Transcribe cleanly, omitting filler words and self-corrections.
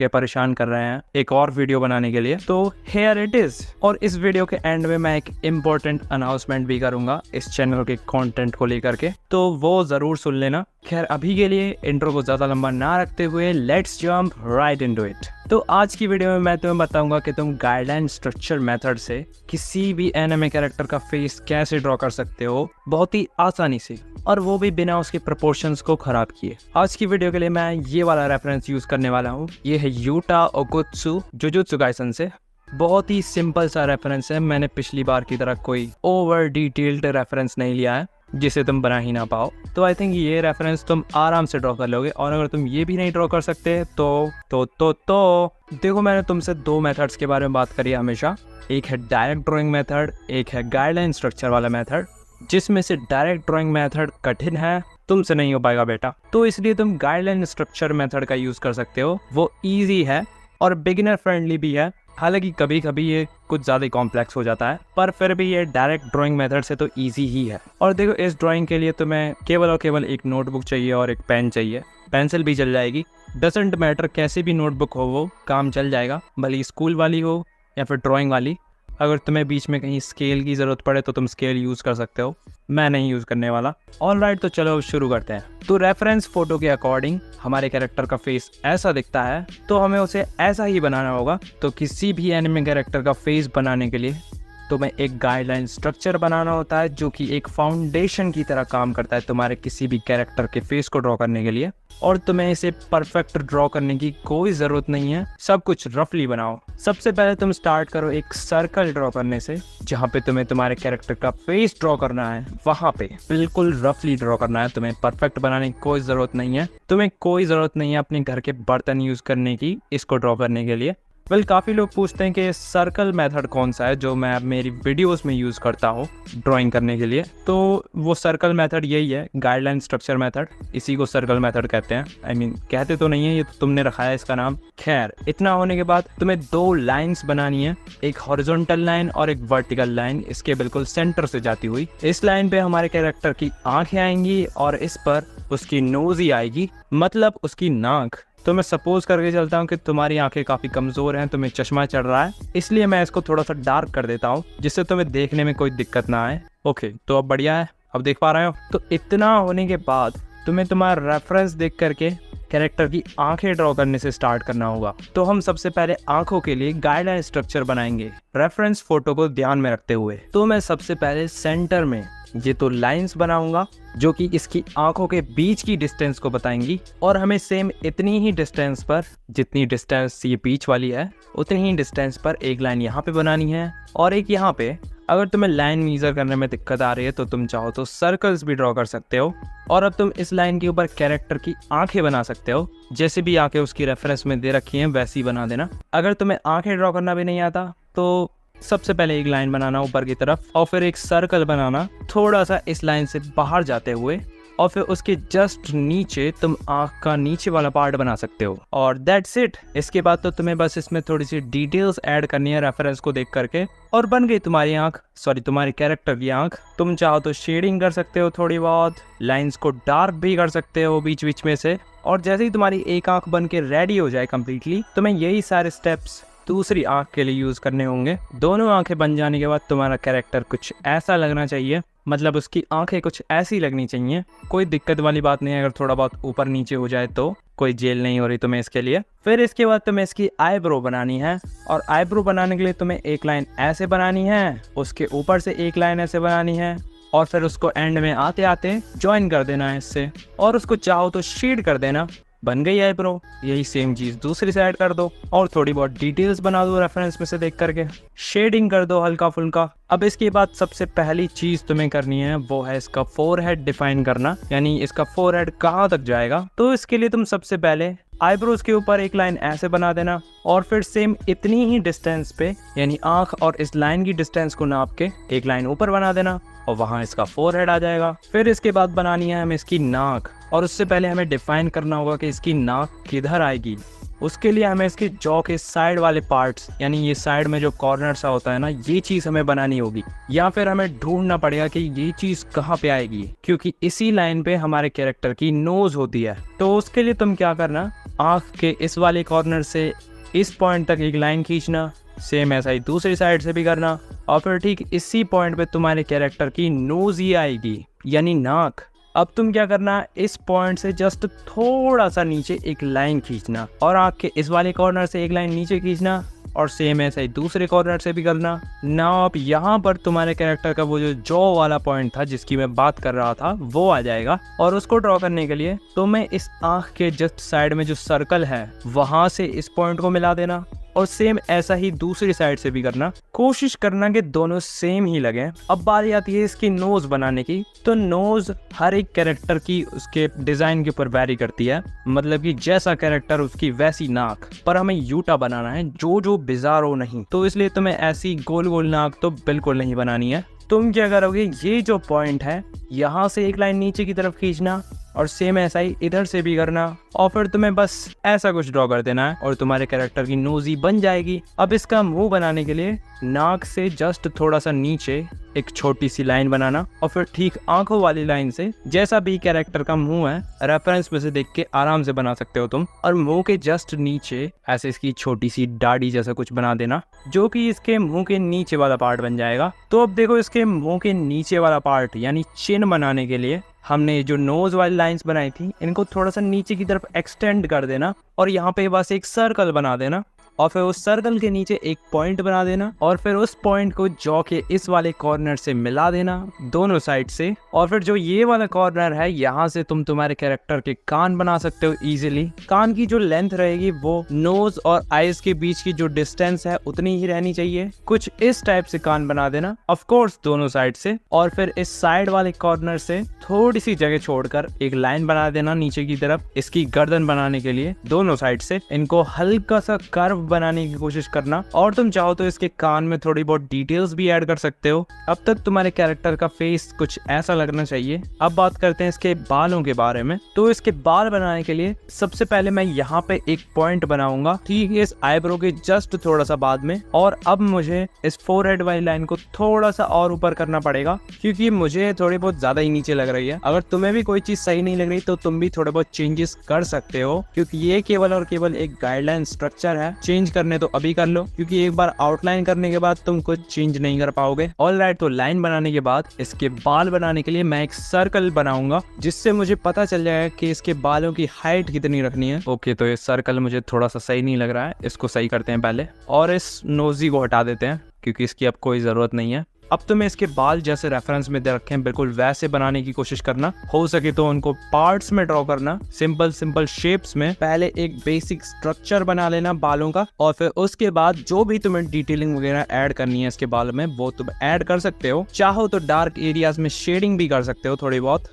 के परेशान कर रहे हैं एक और वीडियो बनाने के लिए, तो हेयर इट इज। और इस वीडियो के एंड में मैं एक इम्पोर्टेंट अनाउंसमेंट भी करूंगा इस चैनल के कंटेंट को लेकर के, तो वो जरूर सुन लेना। खैर अभी के लिए इंट्रो को ज्यादा लंबा ना रखते हुए let's jump right into it. तो आज की वीडियो में मैं तुम्हें बताऊंगा कि तुम गाइडलाइन स्ट्रक्चर मेथड से किसी भी एनिमे कैरेक्टर का फेस कैसे ड्रॉ कर सकते हो बहुत ही आसानी से, और वो भी बिना उसके प्रोपोर्शंस को खराब किए। आज की वीडियो के लिए मैं ये वाला रेफरेंस यूज करने वाला हूँ। ये है यूटा ओकुत्सु जुजुत्सु काइसन से। बहुत ही सिंपल सा रेफरेंस है। मैंने पिछली बार की तरह कोई ओवर डिटेल्ड रेफरेंस नहीं लिया है जिसे तुम बना ही ना पाओ। तो आई थिंक ये रेफरेंस तुम आराम से ड्रॉ कर लोगे। और अगर तुम ये भी नहीं ड्रॉ कर सकते तो देखो, मैंने तुमसे दो मेथड्स के बारे में बात करी है हमेशा। एक है डायरेक्ट ड्राइंग मेथड, एक है गाइडलाइन स्ट्रक्चर वाला मेथड, जिसमें से डायरेक्ट ड्राइंग मेथड कठिन है, तुमसे नहीं हो पाएगा बेटा। तो इसलिए तुम गाइडलाइन स्ट्रक्चर मेथड का यूज कर सकते हो। वो इजी है और बिगिनर फ्रेंडली भी है। हालांकि कभी कभी ये कुछ ज़्यादा कॉम्प्लेक्स हो जाता है, पर फिर भी ये डायरेक्ट ड्राइंग मेथड से तो इजी ही है। और देखो, इस ड्राइंग के लिए तुम्हें केवल और केवल एक नोटबुक चाहिए और एक पेन चाहिए। पेंसिल भी चल जाएगी, डजंट मैटर, कैसी भी नोटबुक हो वो काम चल जाएगा, भले स्कूल वाली हो या फिर ड्राइंग वाली। अगर तुम्हें बीच में कहीं स्केल की ज़रूरत पड़े तो तुम स्केल यूज़ कर सकते हो, मैं नहीं यूज़ करने वाला। ऑलराइट, तो चलो शुरू करते हैं। तो रेफरेंस फोटो के अकॉर्डिंग हमारे कैरेक्टर का फेस ऐसा दिखता है, तो हमें उसे ऐसा ही बनाना होगा। तो किसी भी एनिमे कैरेक्टर का फेस बनाने के लिए तुम्हें एक गाइडलाइन स्ट्रक्चर बनाना होता है, जो कि एक फाउंडेशन की तरह काम करता है तुम्हारे किसी भी कैरेक्टर के फेस को ड्रॉ करने के लिए। और तुम्हें इसे परफेक्ट ड्रॉ करने की कोई ज़रूरत नहीं है, सब कुछ रफली बनाओ। सबसे पहले तुम स्टार्ट करो एक सर्कल ड्रॉ करने से, जहाँ पे तुम्हें तुम्हारे कैरेक्टर का फेस ड्रॉ करना है। वहाँ पे बिल्कुल रफली ड्रॉ करना है, तुम्हें परफेक्ट बनाने की कोई ज़रूरत नहीं है। तुम्हें कोई ज़रूरत नहीं है अपने घर के बर्तन यूज़ करने की इसको ड्रॉ करने के लिए। काफ़ी लोग पूछते हैं कि सर्कल मेथड कौन सा है जो मैं मेरी वीडियोस में यूज़ करता हूँ ड्राइंग करने के लिए। तो वो सर्कल मेथड यही है, गाइडलाइन स्ट्रक्चर मेथड। इसी को सर्कल मेथड कहते हैं। आई मीन कहते तो नहीं है, ये तो तुमने रखा है इसका नाम। खैर, इतना होने के बाद तुम्हें दो लाइन्स बनानी है, एक हॉरिजॉन्टल लाइन और एक वर्टिकल लाइन, इसके बिल्कुल सेंटर से जाती हुई। इस लाइन पे हमारे कैरेक्टर की आंखें आएंगी और इस पर उसकी नोज ही आएगी, मतलब उसकी नाक। तो मैं सपोज करके चलता हूँ कि तुम्हारी आंखें काफ़ी कमज़ोर हैं, तुम्हें चश्मा चढ़ रहा है, इसलिए मैं इसको थोड़ा सा डार्क कर देता हूँ जिससे तुम्हें देखने में कोई दिक्कत ना आए। ओके, तो अब बढ़िया है, अब देख पा रहे हो। तो इतना होने के बाद तुम्हें तुम्हारा रेफरेंस देख करके कैरेक्टर की आंखें ड्रॉ करने से स्टार्ट करना होगा। तो हम सबसे पहले आंखों के लिए गाइडलाइन स्ट्रक्चर बनाएंगे रेफरेंस फोटो को ध्यान में रखते हुए। तो मैं सबसे पहले सेंटर में ये तो लाइंस बनाऊंगा जो कि इसकी आंखों के बीच की डिस्टेंस को बताएंगी। और हमें सेम इतनी ही डिस्टेंस पर, जितनी डिस्टेंस ये बीच वाली है, उतनी ही डिस्टेंस पर एक लाइन यहाँ पे बनानी है और एक यहाँ पे। अगर तुम्हें लाइन मेजर करने में दिक्कत आ रही है तो तुम चाहो तो सर्कल्स भी ड्रॉ कर सकते हो। और अब तुम इस लाइन के ऊपर कैरेक्टर की आंखें बना सकते हो, जैसे भी आंखें उसकी रेफरेंस में दे रखी हैं वैसी बना देना। अगर तुम्हें आंखें ड्रॉ करना भी नहीं आता तो सबसे पहले एक लाइन बनाना ऊपर की तरफ, और फिर एक सर्कल बनाना थोड़ा सा इस लाइन से बाहर जाते हुए, और फिर उसके जस्ट नीचे तुम आंख का नीचे वाला पार्ट बना सकते हो। और दैट्स इट। इसके बाद तो तुम्हें बस इसमें थोड़ी सी डिटेल्स ऐड करनी है रेफरेंस को देख करके, और बन गई तुम्हारी आंख, सॉरी तुम्हारी कैरेक्टर की आंख। तुम चाहो तो शेडिंग कर सकते हो थोड़ी बहुत, लाइंस को डार्क भी कर सकते हो बीच बीच में से। और जैसे ही तुम्हारी एक आंख बन के रेडी हो जाए कम्प्लीटली, तुम्हें यही सारे स्टेप्स दूसरी आंख के लिए यूज करने होंगे। दोनों आंखें बन जाने के बाद तुम्हारा कैरेक्टर कुछ ऐसा लगना चाहिए, मतलब उसकी आंखें कुछ ऐसी लगनी चाहिए। कोई दिक्कत वाली बात नहीं है, अगर थोड़ा बहुत ऊपर नीचे हो जाए तो कोई जेल नहीं हो रही तुम्हें इसके लिए। फिर इसके बाद तुम्हें इसकी आईब्रो बनानी है, और आईब्रो बनाने के लिए तुम्हें एक लाइन ऐसे बनानी है, उसके ऊपर से एक लाइन ऐसे बनानी है, और फिर उसको एंड में आते आते ज्वाइन कर देना है इससे, और उसको चाहो तो शेड कर देना। बन गई आईब्रो। यही सेम चीज़ दूसरी साइड कर दो और थोड़ी बहुत डिटेल्स बना दो रेफरेंस में से देख करके, शेडिंग कर दो हल्का फुल्का। अब इसके बाद सबसे पहली चीज़ तुम्हें करनी है वो है इसका फोरहेड डिफाइन करना, यानी इसका फोरहेड कहाँ तक जाएगा। तो इसके लिए तुम सबसे पहले आईब्रोज के ऊपर एक लाइन ऐसे बना देना, और फिर सेम इतनी ही डिस्टेंस पे, यानी आंख और इस लाइन की डिस्टेंस को नाप के एक लाइन ऊपर बना देना, और वहाँ इसका फोरहेड आ जाएगा। फिर इसके बाद बनानी है हमें इसकी नाक, और उससे पहले हमें डिफाइन करना होगा कि इसकी नाक किधर आएगी। उसके लिए हमें इसके जॉ के साइड वाले पार्ट्स, यानी ये साइड में जो कॉर्नर सा होता है ना, ये चीज हमें बनानी होगी, या फिर हमें ढूंढना पड़ेगा कि ये चीज कहाँ पे आएगी, क्योंकि इसी लाइन पे हमारे कैरेक्टर की नोज होती है। तो उसके लिए तुम क्या करना, आंख के इस वाले कॉर्नर से इस पॉइंट तक एक लाइन खींचना, सेम ऐसा ही दूसरी साइड से भी करना, और फिर ठीक इसी पॉइंट पे तुम्हारे कैरेक्टर की नोज ही आएगी, यानी नाक। अब तुम क्या करना, इस पॉइंट से जस्ट थोड़ा सा नीचे एक लाइन खींचना, और आँख के इस वाले कॉर्नर से एक लाइन नीचे खींचना, और सेम ऐसा ही दूसरे कॉर्नर से भी करना। नाउ अब यहाँ पर तुम्हारे कैरेक्टर का वो जो जॉ वाला पॉइंट था जिसकी मैं बात कर रहा था वो आ जाएगा, और उसको ड्रॉ करने के लिए तुम्हें इस आँख के जस्ट साइड में जो सर्कल है वहां से इस पॉइंट को मिला देना, और सेम ऐसा ही दूसरी साइड से भी करना। कोशिश करना कि दोनों सेम ही लगे। अब बारी आती है इसकी नोज बनाने की। तो नोज हर एक कैरेक्टर की उसके डिजाइन के ऊपर वैरी करती है, मतलब कि जैसा कैरेक्टर उसकी वैसी नाक, पर हमें यूटा बनाना है, जो बिजारो नहीं। तो इसलिए तुम्हें ऐसी गोल गोल नाक तो बिल्कुल नहीं बनानी है। तुम क्या करोगे, ये जो पॉइंट है यहाँ से एक लाइन नीचे की तरफ खींचना, और सेम ऐसा ही इधर से भी करना, और फिर तुम्हें बस ऐसा कुछ ड्रॉ कर देना है और तुम्हारे कैरेक्टर की नोजी बन जाएगी। अब इसका मुंह बनाने के लिए नाक से जस्ट थोड़ा सा नीचे एक छोटी सी लाइन बनाना, और फिर ठीक आंखों वाली लाइन से जैसा भी कैरेक्टर का मुंह है रेफरेंस में से देख के आराम से बना सकते हो तुम, और मुंह के जस्ट नीचे ऐसे इसकी छोटी सी दाढ़ी जैसा कुछ बना देना, जो कि इसके मुंह के नीचे वाला पार्ट बन जाएगा। तो अब देखो, इसके मुंह के नीचे वाला पार्ट यानी चिन बनाने के लिए हमने जो नोज वाली लाइंस बनाई थी इनको थोड़ा सा नीचे की तरफ एक्सटेंड कर देना, और यहाँ पे बस एक सर्कल बना देना, और फिर उस सर्कल के नीचे एक पॉइंट बना देना, और फिर उस पॉइंट को जॉ के इस वाले कॉर्नर से मिला देना दोनों साइड से। और फिर जो ये वाला कॉर्नर है यहाँ से तुम तुम्हारे कैरेक्टर के कान बना सकते हो इजीली। कान की जो लेंथ रहेगी वो नोज और आईज के बीच की जो डिस्टेंस है उतनी ही रहनी चाहिए। कुछ इस टाइप से कान बना देना, ऑफ कोर्स दोनों साइड से, और फिर इस साइड वाले कॉर्नर से थोड़ी सी जगह छोड़कर एक लाइन बना देना नीचे की तरफ इसकी गर्दन बनाने के लिए। दोनों साइड से इनको हल्का सा कर्व बनाने की कोशिश करना, और तुम चाहो तो इसके कान में थोड़ी बहुत डिटेल्स भी ऐड कर सकते हो। अब तक तुम्हारे कैरेक्टर का फेस कुछ ऐसा लगना चाहिए। अब बात करते हैं इसके बालों के बारे में। तो इसके बाल बनाने के लिए सबसे पहले मैं यहाँ पे एक पॉइंट बनाऊंगा, ठीक है, इस आईब्रो के जस्ट थोड़ा सा बाद में। और अब मुझे इस फोरहेड वाली लाइन को थोड़ा सा और ऊपर करना पड़ेगा, क्योंकि मुझे थोड़ी बहुत ज्यादा ही नीचे लग रही है। अगर तुम्हें भी कोई चीज सही नहीं लग रही तो तुम भी थोड़े बहुत चेंजेस कर सकते हो, क्योंकि ये केवल और केवल एक गाइडलाइन स्ट्रक्चर है। चेंज करने तो अभी कर लो, क्योंकि एक बार आउटलाइन करने के बाद तुम कुछ चेंज नहीं कर पाओगे। ऑलराइट, तो लाइन बनाने के बाद इसके बाल बनाने के लिए मैं एक सर्कल बनाऊंगा, जिससे मुझे पता चल जाएगा कि इसके बालों की हाइट कितनी रखनी है। ओके, तो ये सर्कल मुझे थोड़ा सा सही नहीं लग रहा है, इसको सही करते हैं पहले, और इस नोजी को हटा देते हैं क्योंकि इसकी अब कोई जरूरत नहीं है। अब तुम्हें इसके बाल जैसे रेफरेंस में दे रखे हैं बिल्कुल वैसे बनाने की कोशिश करना, हो सके तो उनको पार्ट्स में ड्रॉ करना, सिंपल शेप्स में। पहले एक बेसिक स्ट्रक्चर बना लेना बालों का, और फिर उसके बाद जो भी तुम्हें डिटेलिंग वगैरह ऐड करनी है इसके बाल में वो तुम ऐड कर सकते हो। चाहो तो डार्क एरियाज में शेडिंग भी कर सकते हो थोड़ी बहुत।